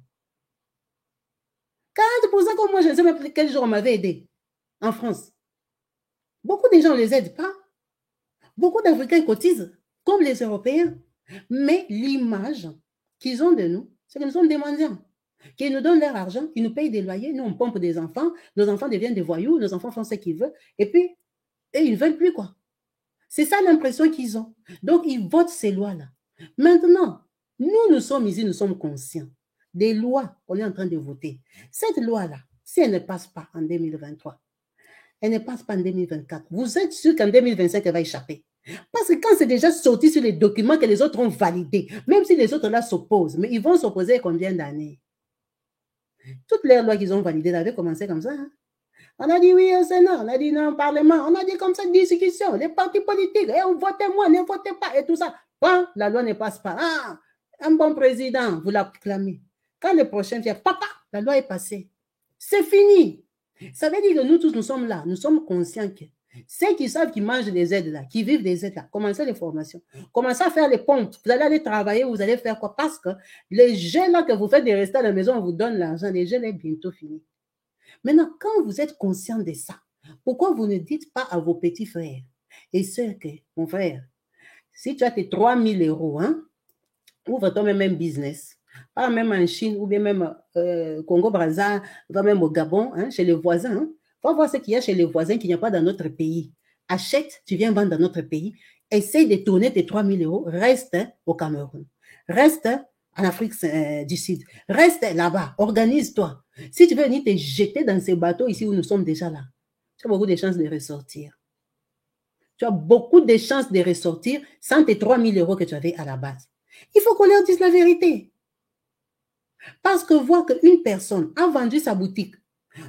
40% comme moi, je ne sais même quel jour on m'avait aidé en France. Beaucoup de gens ne les aident pas. Beaucoup d'Africains cotisent, comme les Européens. Mais l'image qu'ils ont de nous, c'est que nous sommes des mendiants. Qu'ils nous donnent leur argent, qu'ils nous payent des loyers, nous on pompe des enfants, nos enfants deviennent des voyous, nos enfants font ce qu'ils veulent, et puis, ils ne veulent plus quoi. C'est ça l'impression qu'ils ont. Donc, ils votent ces lois-là. Maintenant, nous sommes ici, nous sommes conscients des lois qu'on est en train de voter. Cette loi-là, si elle ne passe pas en 2023, elle ne passe pas en 2024, vous êtes sûr qu'en 2025, elle va échapper. Parce que quand c'est déjà sorti sur les documents que les autres ont validés, même si les autres là s'opposent, mais ils vont s'opposer combien d'années? Toutes les lois qu'ils ont validées avaient commencé comme ça. Hein? On a dit oui au Sénat, on a dit non au Parlement, on a dit comme ça, discussion, les partis politiques, et on votait moi, ne votez pas, et tout ça. Bon, la loi ne passe pas. Ah, un bon président, vous l'acclamez. Quand le prochain vient, papa, la loi est passée. C'est fini. Ça veut dire que nous tous, nous sommes là, nous sommes conscients que ceux qui savent qu'ils mangent des aides là, qui vivent des aides là, commencez les formations, commencez à faire les pompes, vous allez aller travailler, vous allez faire quoi? Parce que les jeunes là que vous faites de rester à la maison, on vous donne l'argent, les jeunes est bientôt fini. Maintenant, quand vous êtes conscient de ça, pourquoi vous ne dites pas à vos petits frères et sœurs que, mon frère, si tu as tes 3 000 €, hein, ouvre toi-même un business, pas même en Chine ou bien même Congo-Brazza, va même au Gabon, hein, chez les voisins, hein. Va voir ce qu'il y a chez les voisins qu'il n'y a pas dans notre pays. Achète, tu viens vendre dans notre pays, essaye de tourner tes 3 000 €, reste au Cameroun, reste en Afrique du Sud, reste là-bas, organise-toi. Si tu veux venir te jeter dans ces bateaux ici où nous sommes déjà là, tu as beaucoup de chances de ressortir. Tu as beaucoup de chances de ressortir sans tes 3 000 € que tu avais à la base. Il faut qu'on leur dise la vérité. Parce que voir qu'une personne a vendu sa boutique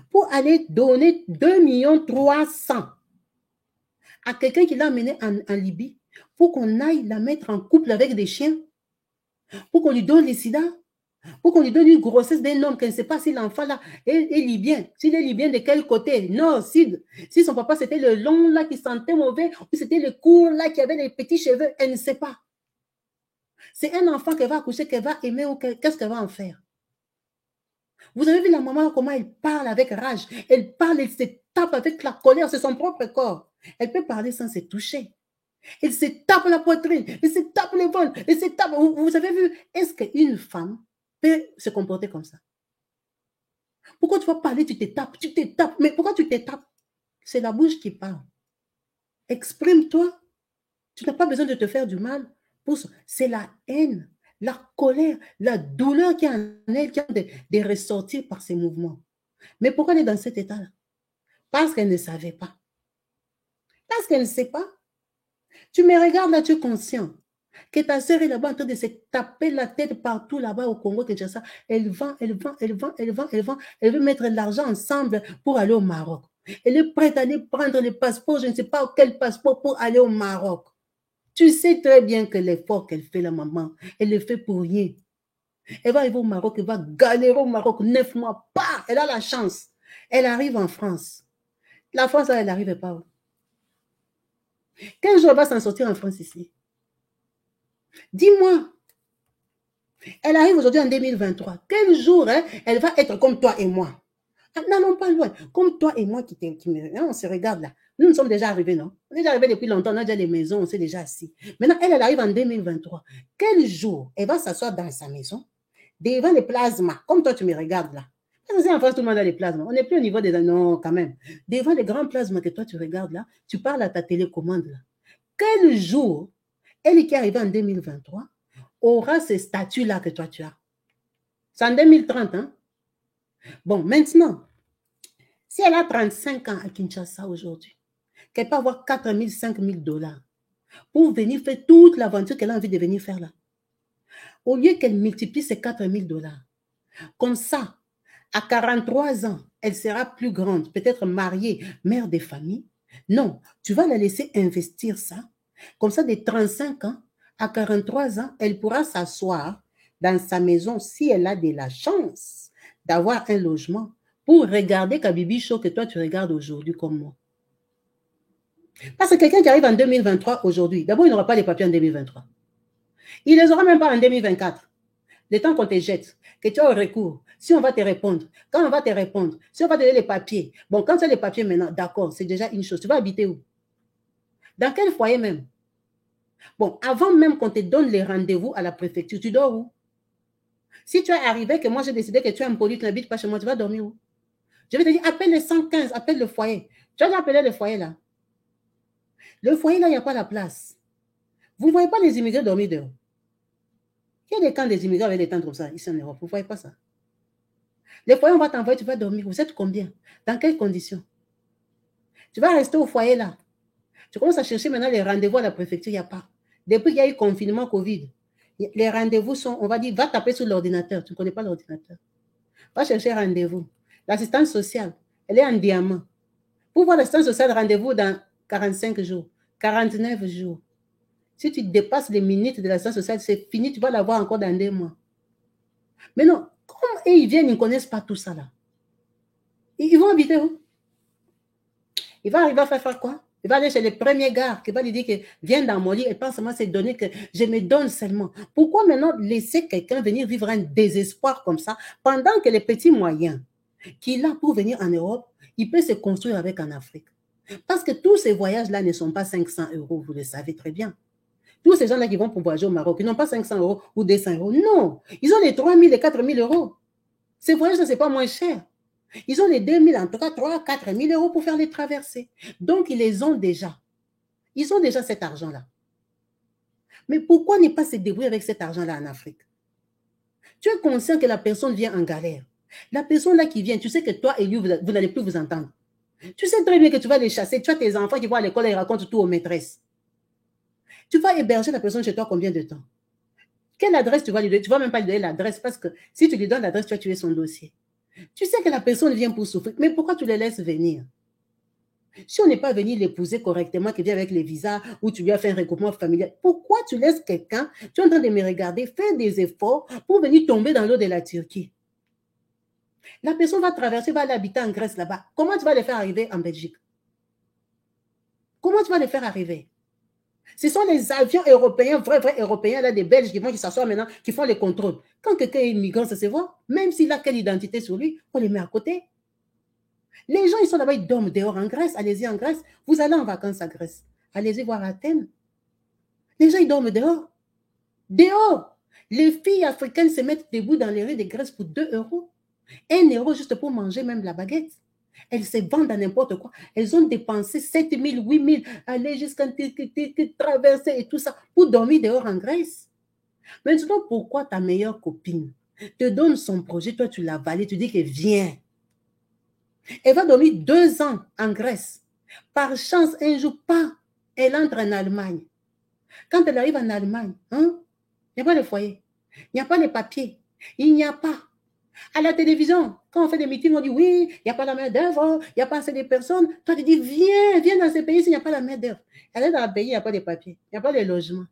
pour aller donner 2,3 millions à quelqu'un qui l'a amené en Libye pour qu'on aille la mettre en couple avec des chiens, pour qu'on lui donne les sida, pour qu'on lui donne une grossesse d'un homme qu'elle ne sait pas si l'enfant là est libyen. S'il est libyen, de quel côté? Nord, sud. Si son papa c'était le long là qui sentait mauvais, ou c'était le court là qui avait les petits cheveux, elle ne sait pas. C'est un enfant qu'elle va accoucher, qu'elle va aimer ou qu'est-ce qu'elle va en faire? Vous avez vu la maman, comment elle parle avec rage. Elle parle, elle se tape avec la colère, c'est son propre corps. Elle peut parler sans se toucher. Elle se tape la poitrine, elle se tape le ventre, elle se tape. Vous avez vu, est-ce qu'une femme peut se comporter comme ça? Pourquoi tu vas parler, tu te tapes. Mais pourquoi tu te tapes? C'est la bouche qui parle. Exprime-toi. Tu n'as pas besoin de te faire du mal. C'est la haine, la colère, la douleur qui est en elle, qui a de ressortir par ces mouvements. Mais pourquoi elle est dans cet état-là? Parce qu'elle ne savait pas. Parce qu'elle ne sait pas. Tu me regardes là, tu es conscient que ta sœur est là-bas en train de se taper la tête partout là-bas au Congo, Kinshasa. Elle veut mettre l'argent ensemble pour aller au Maroc. Elle est prête à aller prendre le passeport, je ne sais pas quel passeport, pour aller au Maroc. Tu sais très bien que l'effort qu'elle fait, la maman, elle le fait pour rien. Elle va arriver au Maroc, elle va galérer au Maroc 9 mois. Bah, elle a la chance. Elle arrive en France. La France, elle n'arrive pas. Quel jour elle va s'en sortir en France ici? Dis-moi. Elle arrive aujourd'hui en 2023. Quel jour hein, elle va être comme toi et moi? Non, pas loin. Comme toi et moi on se regarde là. Nous sommes déjà arrivés, non? On est déjà arrivés depuis longtemps, on a déjà des maisons, on s'est déjà assis. Maintenant, elle arrive en 2023. Quel jour elle va s'asseoir dans sa maison, devant les plasmas, comme toi tu me regardes là? Parce que en France, tout le monde a les plasmas. On n'est plus au niveau des... Non, quand même. Devant les grands plasmas que toi tu regardes là, tu parles à ta télécommande là. Quel jour elle qui est arrivée en 2023 aura ces statuts-là que toi tu as? C'est en 2030, hein? Bon, maintenant, si elle a 35 ans à Kinshasa aujourd'hui, qu'elle peut avoir 4 000, 5 000 $ pour venir faire toute l'aventure qu'elle a envie de venir faire là. Au lieu qu'elle multiplie ces 4 000 $, comme ça, à 43 ans, elle sera plus grande, peut-être mariée, mère de famille. Non, tu vas la laisser investir ça. Comme ça, de 35 ans à 43 ans, elle pourra s'asseoir dans sa maison si elle a de la chance d'avoir un logement pour regarder Kabibi Show que toi tu regardes aujourd'hui comme moi. Parce que quelqu'un qui arrive en 2023 aujourd'hui, d'abord il n'aura pas les papiers en 2023. Il ne les aura même pas en 2024. Le temps qu'on te jette, que tu as au recours, si on va te répondre, quand on va te répondre, si on va te donner les papiers, bon, quand tu as les papiers maintenant, d'accord, c'est déjà une chose. Tu vas habiter où? Dans quel foyer même? Bon, avant même qu'on te donne les rendez-vous à la préfecture, tu dors où? Si tu es arrivé, que moi j'ai décidé que tu es impoli, tu n'habites pas chez moi, tu vas dormir où? Je vais te dire, appelle le 115, appelle le foyer. Tu as déjà appelé le foyer là? Le foyer, là, il n'y a pas la place. Vous ne voyez pas les immigrés dormir dehors. Il y a des camps des immigrés avec des tentes comme ça, ici en Europe. Vous ne voyez pas ça. Les foyers, on va t'envoyer, tu vas dormir. Vous êtes combien? Dans quelles conditions? Tu vas rester au foyer là. Tu commences à chercher maintenant les rendez-vous à la préfecture, il n'y a pas. Depuis qu'il y a eu confinement Covid, les rendez-vous sont, on va dire, va taper sur l'ordinateur. Tu ne connais pas l'ordinateur. Va chercher rendez-vous. L'assistance sociale, elle est en diamant. Pour voir l'assistance sociale, rendez-vous dans 45 jours, 49 jours. Si tu dépasses les minutes de l'assistance sociale, c'est fini, tu vas l'avoir encore dans 2 mois. Mais non, comme ils viennent, ils ne connaissent pas tout ça là. Ils vont habiter où? Il va arriver à faire quoi? Il va aller chez les premiers gars qui va lui dire que viens dans mon lit et pense seulement ces données que je me donne seulement. Pourquoi maintenant laisser quelqu'un venir vivre un désespoir comme ça pendant que les petits moyens qu'il a pour venir en Europe, il peut se construire avec en Afrique? Parce que tous ces voyages-là ne sont pas 500 €, vous le savez très bien. Tous ces gens-là qui vont pour voyager au Maroc, ils n'ont pas 500 € ou 200 €. Non, ils ont les 3 000 et 4 000 €. Ces voyages-là, ce n'est pas moins cher. Ils ont les 2 000, en tout cas 3 000, 4 000 € pour faire les traversées. Donc, ils les ont déjà. Ils ont déjà cet argent-là. Mais pourquoi ne pas se débrouiller avec cet argent-là en Afrique? Tu es conscient que la personne vient en galère. La personne là qui vient, tu sais que toi et lui, vous n'allez plus vous entendre. Tu sais très bien que tu vas les chasser. Tu as tes enfants qui vont à l'école et ils racontent tout aux maîtresses. Tu vas héberger la personne chez toi combien de temps? Quelle adresse tu vas lui donner? Tu ne vas même pas lui donner l'adresse parce que si tu lui donnes l'adresse, tu vas tuer son dossier. Tu sais que la personne vient pour souffrir, mais pourquoi tu les laisses venir? Si on n'est pas venu l'épouser correctement, qui vient avec les visas, ou tu lui as fait un regroupement familial, pourquoi tu laisses quelqu'un, tu es en train de me regarder, faire des efforts pour venir tomber dans l'eau de la Turquie? La personne va traverser, va aller habiter en Grèce là-bas. Comment tu vas les faire arriver en Belgique? Comment tu vas les faire arriver? Ce sont les avions européens, vrais européens, là, des Belges qui s'assoient maintenant, qui font les contrôles. Quand quelqu'un est immigrant, ça se voit. Même s'il a quelle identité sur lui, on les met à côté. Les gens, ils sont là-bas, ils dorment dehors en Grèce. Allez-y en Grèce. Vous allez en vacances à Grèce. Allez-y voir Athènes. Les gens, ils dorment dehors. Dehors. Les filles africaines se mettent debout dans les rues de Grèce pour 2 €. 1 € juste pour manger même la baguette. Elles se vendent à n'importe quoi. Elles ont dépensé 7 000, 8 000, aller jusqu'à traverser et tout ça pour dormir dehors en Grèce. Maintenant, pourquoi ta meilleure copine te donne son projet, toi tu l'as valé, tu dis que viens. Elle va dormir 2 ans en Grèce. Par chance, un jour, pas, elle entre en Allemagne. Quand elle arrive en Allemagne, il n'y a pas de foyer, il n'y a pas de papier, il n'y a pas. À la télévision, quand on fait des meetings, on dit oui, il n'y a pas la main-d'œuvre, il n'y a pas assez de personnes. Toi, tu dis viens dans ce pays s'il n'y a pas la main-d'œuvre. Elle est dans le pays, il n'y a pas de papier, il n'y a pas de logement.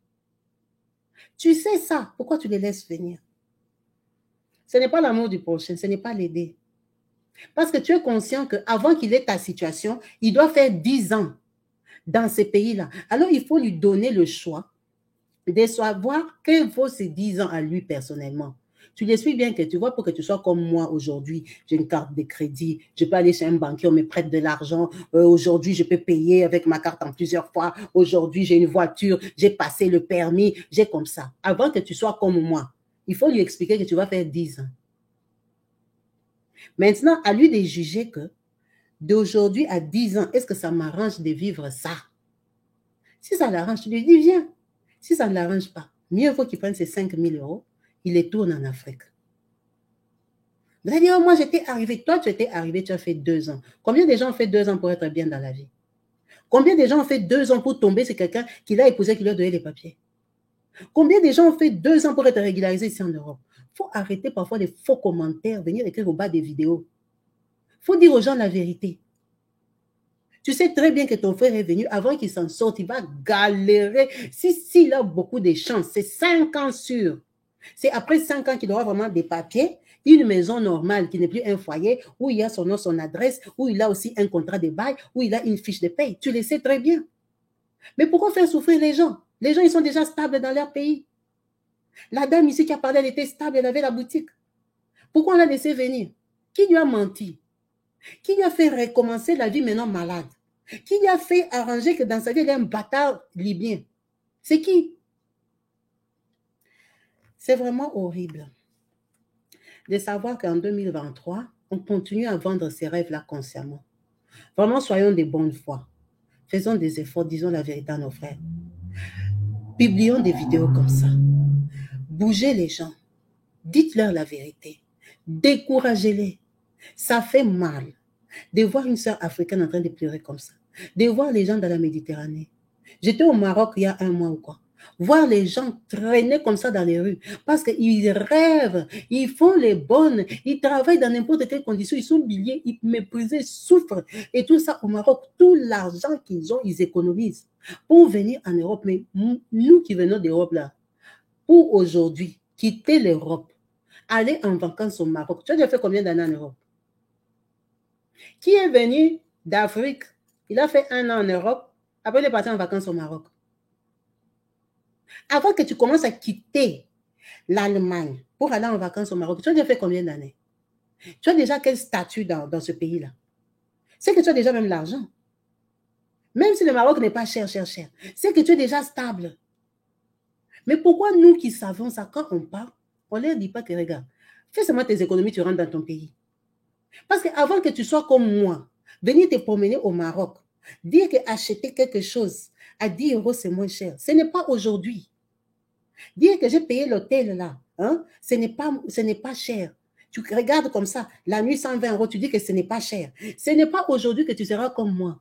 Tu sais ça, pourquoi tu les laisses venir? Ce n'est pas l'amour du prochain, ce n'est pas l'aider. Parce que tu es conscient qu'avant qu'il ait ta situation, il doit faire 10 ans dans ces pays-là. Alors, il faut lui donner le choix de savoir que vaut ces 10 ans à lui personnellement. Tu lui expliques bien que tu vois, pour que tu sois comme moi aujourd'hui, j'ai une carte de crédit, je peux aller chez un banquier, on me prête de l'argent, aujourd'hui je peux payer avec ma carte en plusieurs fois, aujourd'hui j'ai une voiture, j'ai passé le permis, j'ai comme ça. Avant que tu sois comme moi, il faut lui expliquer que tu vas faire 10 ans. Maintenant, à lui de juger que d'aujourd'hui à 10 ans, est-ce que ça m'arrange de vivre ça? Si ça l'arrange, tu lui dis viens. Si ça ne l'arrange pas, mieux vaut qu'il prenne ses 5 000 €, il les tourne en Afrique. Vous allez dire, oh, moi j'étais arrivé, toi tu étais arrivé, tu as fait 2 ans. Combien de gens ont fait 2 ans pour être bien dans la vie? Combien de gens ont fait 2 ans pour tomber sur quelqu'un qui l'a épousé, qui lui a donné les papiers? Combien de gens ont fait 2 ans pour être régularisés ici en Europe? Il faut arrêter parfois les faux commentaires, venir écrire au bas des vidéos. Il faut dire aux gens la vérité. Tu sais très bien que ton frère est venu, avant qu'il s'en sorte, il va galérer. S'il a beaucoup de chance, c'est 5 ans sûr. C'est après 5 ans qu'il aura vraiment des papiers, une maison normale qui n'est plus un foyer, où il y a son nom, son adresse, où il a aussi un contrat de bail, où il a une fiche de paye. Tu le sais très bien. Mais pourquoi faire souffrir les gens? Les gens, ils sont déjà stables dans leur pays. La dame ici qui a parlé, elle était stable, elle avait la boutique. Pourquoi on l'a laissé venir? Qui lui a menti? Qui lui a fait recommencer la vie maintenant malade? Qui lui a fait arranger que dans sa vie, il y a un bâtard libyen? C'est qui? C'est vraiment horrible de savoir qu'en 2023, on continue à vendre ces rêves-là consciemment. Vraiment, soyons de bonne foi. Faisons des efforts, disons la vérité à nos frères. Publions des vidéos comme ça. Bougez les gens. Dites-leur la vérité. Découragez-les. Ça fait mal de voir une sœur africaine en train de pleurer comme ça. De voir les gens dans la Méditerranée. J'étais au Maroc il y a un mois ou quoi. Voir les gens traîner comme ça dans les rues. Parce qu'ils rêvent, ils font les bonnes, ils travaillent dans n'importe quelle condition, ils sont humiliés, ils méprisés, ils souffrent. Et tout ça au Maroc, tout l'argent qu'ils ont, ils économisent pour venir en Europe. Mais nous qui venons d'Europe là, pour aujourd'hui, quitter l'Europe, aller en vacances au Maroc. Tu as déjà fait combien d'années en Europe? Qui est venu d'Afrique? Il a fait 1 an en Europe, après il est parti en vacances au Maroc. Avant que tu commences à quitter l'Allemagne pour aller en vacances au Maroc, tu as déjà fait combien d'années? Tu as déjà quel statut dans ce pays-là? C'est que tu as déjà même l'argent. Même si le Maroc n'est pas cher, c'est que tu es déjà stable. Mais pourquoi nous qui savons ça, quand on part, on ne leur dit pas que regarde, fais seulement tes économies, tu rentres dans ton pays. Parce qu'avant que tu sois comme moi, venir te promener au Maroc, dire qu'acheter quelque chose à 10 €, c'est moins cher. Ce n'est pas aujourd'hui. Dire que j'ai payé l'hôtel là, hein, ce n'est pas cher. Tu regardes comme ça, la nuit 120 €, tu dis que ce n'est pas cher. Ce n'est pas aujourd'hui que tu seras comme moi.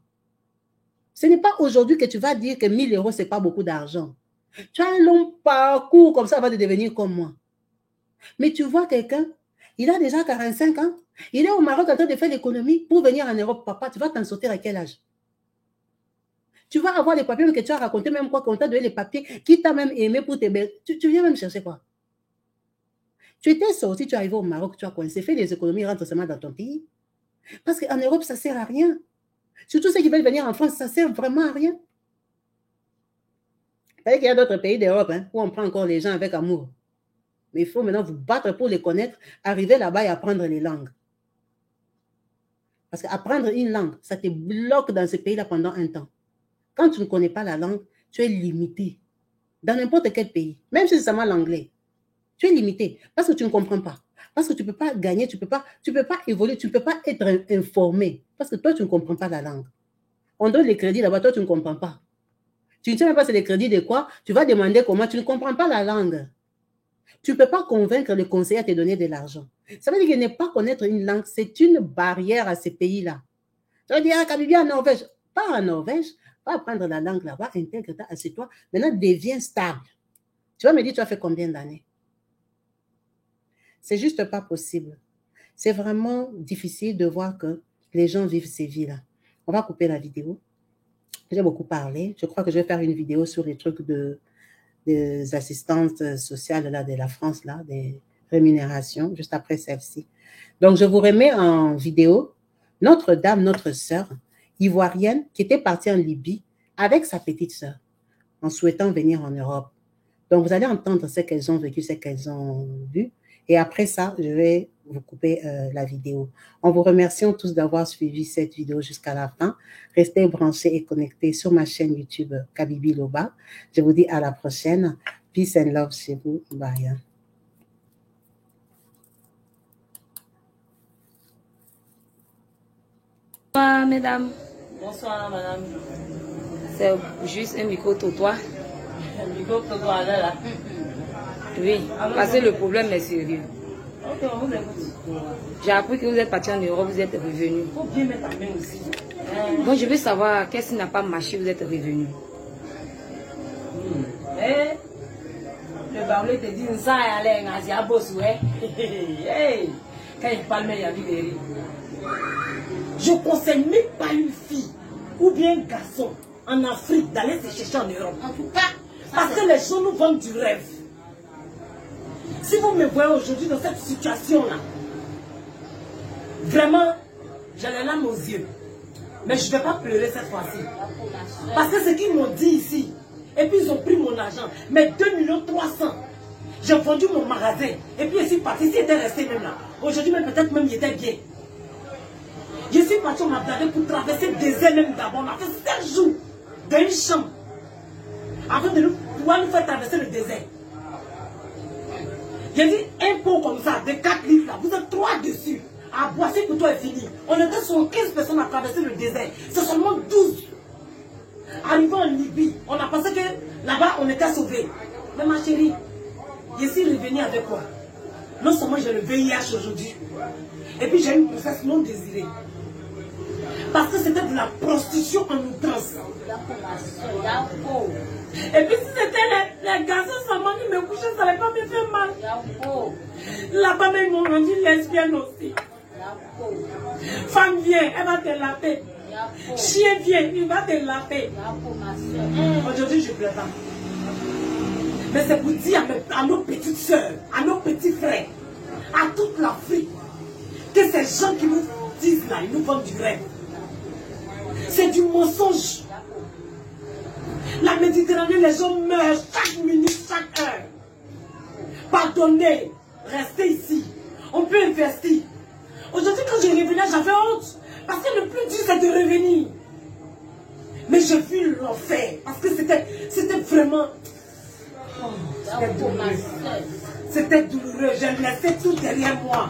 Ce n'est pas aujourd'hui que tu vas dire que 1 000 €, ce n'est pas beaucoup d'argent. Tu as un long parcours comme ça avant de devenir comme moi. Mais tu vois quelqu'un, il a déjà 45 ans, il est au Maroc en train de faire l'économie pour venir en Europe. Papa, tu vas t'en sortir à quel âge? Tu vas avoir les papiers que tu as raconté, même quoi, qu'on t'a donné les papiers, qui t'a même aimé pour te bêter. Tu viens même chercher quoi? Tu étais sorti, tu es arrivé au Maroc, tu as coincé, fait des économies, rentre seulement dans ton pays. Parce qu'en Europe, ça ne sert à rien. Surtout ceux qui veulent venir en France, ça ne sert vraiment à rien. Vous savez qu'il y a d'autres pays d'Europe où on prend encore les gens avec amour. Mais il faut maintenant vous battre pour les connaître, arriver là-bas et apprendre les langues. Parce qu'apprendre une langue, ça te bloque dans ce pays-là pendant un temps. Quand tu ne connais pas la langue, tu es limité. Dans n'importe quel pays, même si c'est seulement l'anglais, tu es limité parce que tu ne comprends pas. Parce que tu ne peux pas gagner, tu ne peux pas évoluer, tu ne peux pas être informé. Parce que toi, tu ne comprends pas la langue. On donne les crédits là-bas, toi, tu ne comprends pas. Tu ne sais même pas c'est les crédits de quoi. Tu vas demander comment, tu ne comprends pas la langue. Tu ne peux pas convaincre le conseiller à te donner de l'argent. Ça veut dire que ne pas connaître une langue, c'est une barrière à ces pays-là. Tu vas dire, ah, Kabibi en Norvège. Pas en Norvège, va apprendre la langue là-bas, intègre-toi, assieds-toi. Maintenant, deviens stable. Tu vas me dire, tu as fait combien d'années? C'est juste pas possible. C'est vraiment difficile de voir que les gens vivent ces vies-là. On va couper la vidéo. J'ai beaucoup parlé. Je crois que je vais faire une vidéo sur les trucs des assistantes sociales là, de la France, là, des rémunérations, juste après celle-ci. Donc, je vous remets en vidéo notre dame, notre sœur, ivoirienne, qui était partie en Libye avec sa petite sœur, en souhaitant venir en Europe. Donc, vous allez entendre ce qu'elles ont vécu, ce qu'elles ont vu. Et après ça, je vais vous couper la vidéo. En vous remerciant tous d'avoir suivi cette vidéo jusqu'à la fin. Restez branchés et connectés sur ma chaîne YouTube Kabibi Loba. Je vous dis à la prochaine. Peace and love chez vous. Bye. Bonsoir, mesdames. Bonsoir, madame. C'est juste un micro-trottoir. Un micro-trottoir là. Oui, parce que le problème est sérieux. Ok, on vous écoute. J'ai appris que vous êtes parti en Europe, vous êtes revenu. Il faut bien mettre la main aussi. Bon, je veux savoir qu'est-ce qui n'a pas marché, vous êtes revenu. Le baoulé te dit ça et allez, on a bossé. Quand il parle, il y a des rires. Je ne conseille même pas une fille ou bien un garçon en Afrique d'aller se chercher en Europe. En tout cas, parce que les gens nous vendent du rêve. Si vous me voyez aujourd'hui dans cette situation-là, vraiment, j'ai les larmes aux yeux. Mais je ne vais pas pleurer cette fois-ci. Parce que ce qu'ils m'ont dit ici, et puis ils ont pris mon argent, mais 2 300 000. J'ai vendu mon magasin, et puis je suis parti, s'il était resté même là. Aujourd'hui, même peut-être même il était bien. Je suis parti, on m'a gardé pour traverser le désert même d'abord. On a fait 7 jours dans une chambre. Avant de pouvoir nous faire traverser le désert. J'ai dit un pot comme ça, de 4 litres là, vous êtes 3 dessus. À boire, c'est pour toi est fini. On était sur 15 personnes à traverser le désert. C'est seulement 12 Mais ma chérie, je suis revenue avec quoi? Non seulement j'ai le VIH aujourd'hui, et puis j'ai une grossesse non désirée. Parce que c'était de la prostitution en outrance. Et puis si c'était les garçons seulement qui me couchaient, ça n'allait pas me faire mal. Là-bas, ils m'ont rendu lesbienne aussi. Femme vient, elle va te laver. Chien vient, il va te laver. Aujourd'hui, je ne pleure pas. Mais c'est pour dire à nos petites soeurs, à nos petits frères, à toute l'Afrique, que ces gens qui nous disent là, ils nous vendent du rêve. C'est du mensonge. La Méditerranée, les gens meurent chaque minute, chaque heure. Pardonnez, restez ici. On peut investir. Aujourd'hui, quand je revenais, j'avais honte. Parce que le plus dur, c'est de revenir. Mais j'ai vu l'enfer. Parce que c'était vraiment... Oh, c'était douloureux. C'était douloureux. J'ai laissé tout derrière moi.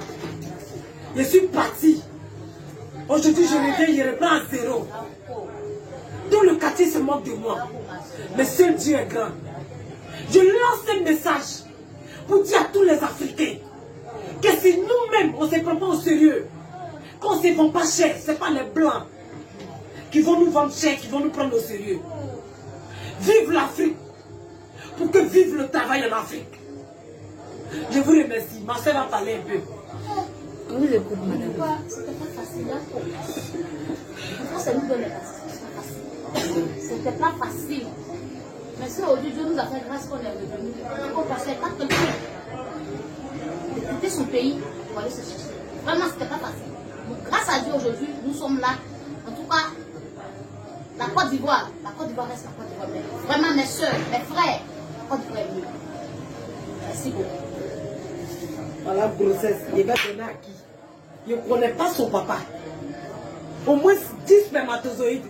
Je suis partie. Aujourd'hui, je reviens, je reprends à zéro. Tout le quartier se moque de moi. Mais seul Dieu est grand. Je lance un message pour dire à tous les Africains que si nous-mêmes, on ne se prend pas au sérieux, qu'on ne se vend pas cher, ce n'est pas les Blancs qui vont nous vendre cher, qui vont nous prendre au sérieux. Vive l'Afrique, pour que vive le travail en Afrique. Je vous remercie. Ma soeur va parler un peu. On vous écoute, madame. C'était pas facile. Ça nous donne c'était pas facile. Mais si aujourd'hui Dieu nous a fait grâce qu'on est revenu, on passait pas quelqu'un de quitter son pays pour aller se chercher. Vraiment, c'était pas facile. Donc, grâce à Dieu aujourd'hui, nous sommes là. En tout cas, la Côte d'Ivoire reste la Côte d'Ivoire. Vraiment, mes soeurs, mes frères, la Côte d'Ivoire est mieux. Merci beaucoup. Voilà, grossesse, il va donner à qui? Je ne connais pas son papa. Au moins 10 spermatozoïdes.